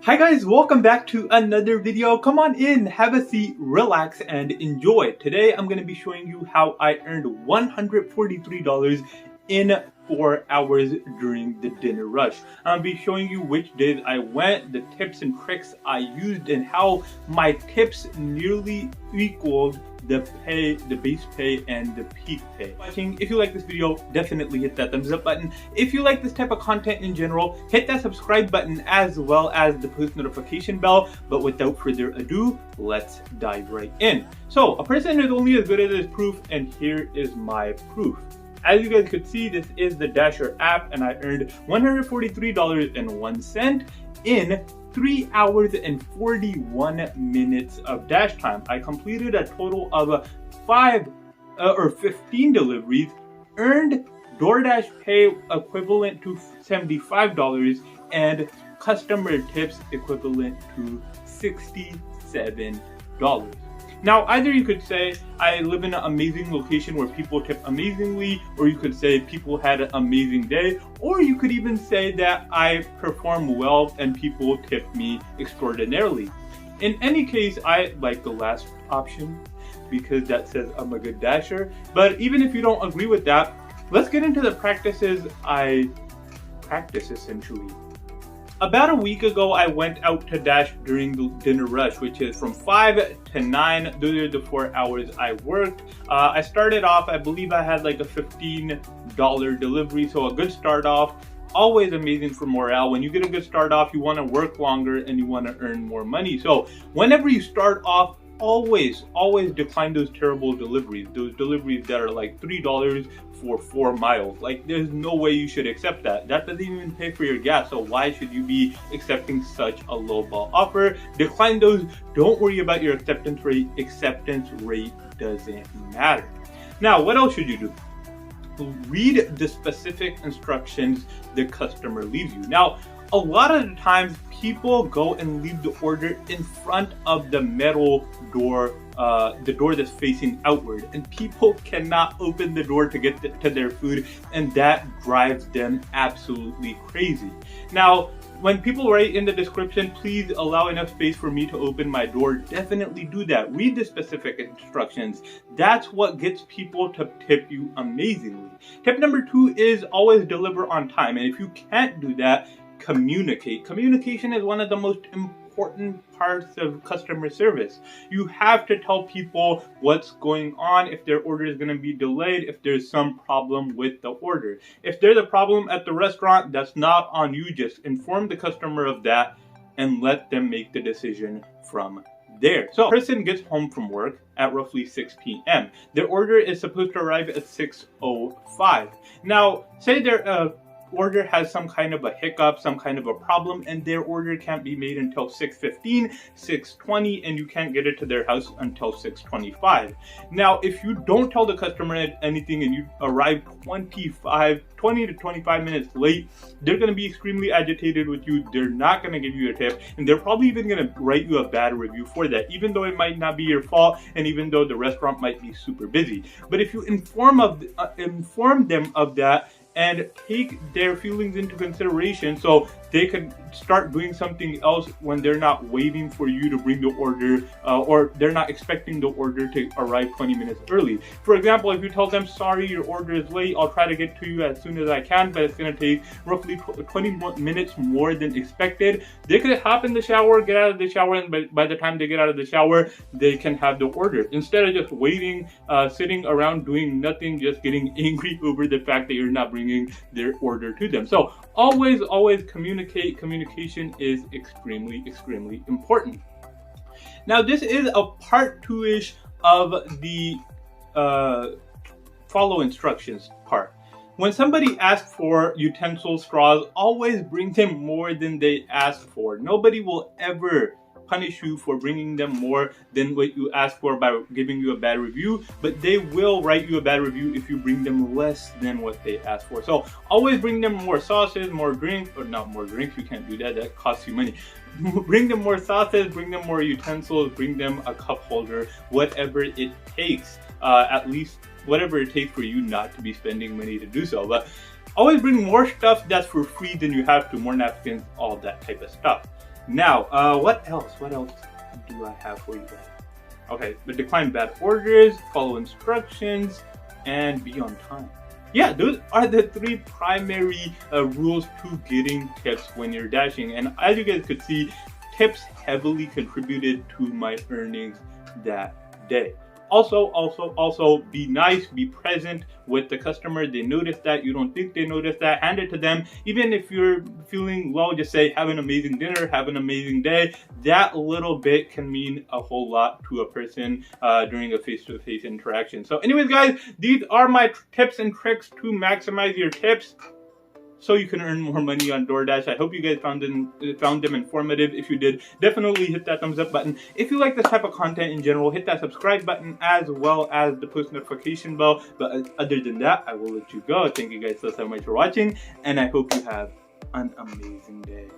Hi guys, welcome back to another video. Come on in, have a seat, relax, and enjoy. Today I'm going to be showing you how I earned $143 in 4 hours during the dinner rush. I'll be showing you which days I went, the tips and tricks I used, and how my tips nearly equaled the base pay and the peak pay. If you like this video, definitely hit that thumbs up button. If you like this type of content in general, hit that subscribe button as well as the post notification bell. But without further ado, let's dive right in. So a person is only as good as his proof, and here is my proof. As you guys could see, this is the Dasher app, and I earned $143.01 in 3 hours and 41 minutes of dash time. I completed a total of 15 deliveries, earned Doordash pay equivalent to $75, and customer tips equivalent to $67. Now, either you could say I live in an amazing location where people tip amazingly, or you could say people had an amazing day, or you could even say that I perform well and people tip me extraordinarily. In any case, I like the last option because that says I'm a good dasher. But even if you don't agree with that, let's get into the practices I practice essentially. About a week ago, I went out to dash during the dinner rush, which is from 5 to 9. Those are the 4 hours I worked. I started off, I believe I had like a $15 delivery, so a good start off. Always amazing for morale. When you get a good start off, you want to work longer and you want to earn more money. So whenever you start off, always decline those terrible deliveries. Those deliveries that are like $3 for 4 miles. Like, there's no way you should accept that. That doesn't even pay for your gas. So why should you be accepting such a lowball offer? Decline those. Don't worry about your acceptance rate. Acceptance rate doesn't matter. Now, what else should you do? Read the specific instructions the customer leaves you. Now, a lot of the times people go and leave the order in front of the metal door, the door that's facing outward, and people cannot open the door to get to their food, and that drives them absolutely crazy. Now, when people write in the description, please allow enough space for me to open my door, definitely do that. Read the specific instructions. That's what gets people to tip you amazingly. Tip number 2 is always deliver on time. And if you can't do that, communicate. Communication is one of the most important parts of customer service. You have to tell people what's going on, if their order is going to be delayed, if there's some problem with the order. If there's a problem at the restaurant, that's not on you. Just inform the customer of that and let them make the decision from there. So a person gets home from work at roughly 6 p.m. Their order is supposed to arrive at 6:05. Now, say their order has some kind of a hiccup, some kind of a problem, and their order can't be made until 6:15, 6:20, and you can't get it to their house until 6:25. Now, if you don't tell the customer anything and you arrive 20 to 25 minutes late, they're going to be extremely agitated with you. They're not going to give you a tip, and they're probably even going to write you a bad review for that, even though it might not be your fault, and even though the restaurant might be super busy. But if you inform them of that, and take their feelings into consideration so they can start doing something else when they're not waiting for you to bring the order, or they're not expecting the order to arrive 20 minutes early. For example, if you tell them, sorry, your order is late, I'll try to get to you as soon as I can, but it's going to take roughly 20 minutes more than expected. They could hop in the shower, get out of the shower, and by the time they get out of the shower, they can have the order. Instead of just waiting, sitting around doing nothing, just getting angry over the fact that you're not bringing their order to them. So always communicate. Communication is extremely important. Now, this is a part 2-ish of the follow instructions part. When somebody asks for utensils, straws, always bring them more than they ask for. Nobody will ever punish you for bringing them more than what you asked for by giving you a bad review, but they will write you a bad review if you bring them less than what they asked for. So always bring them more sauces, more drinks, or not more drinks, you can't do that, that costs you money. Bring them more sauces, bring them more utensils, bring them a cup holder, whatever it takes, at least whatever it takes for you not to be spending money to do so. But always bring more stuff that's for free than you have to, more napkins, all that type of stuff. Now, what else? What else do I have for you guys? Okay, but decline bad orders, follow instructions, and be on time. Yeah, those are the three primary rules to getting tips when you're dashing. And as you guys could see, tips heavily contributed to my earnings that day. Also, be nice, be present with the customer. They notice that, you don't think they notice that, hand it to them. Even if you're feeling low, just say, have an amazing dinner, have an amazing day. That little bit can mean a whole lot to a person during a face-to-face interaction. So anyways, guys, these are my tips and tricks to maximize your tips so you can earn more money on DoorDash. I hope you guys found them informative. If you did, definitely hit that thumbs up button. If you like this type of content in general, hit that subscribe button as well as the post notification bell. But other than that, I will let you go. Thank you guys so much for watching, and I hope you have an amazing day.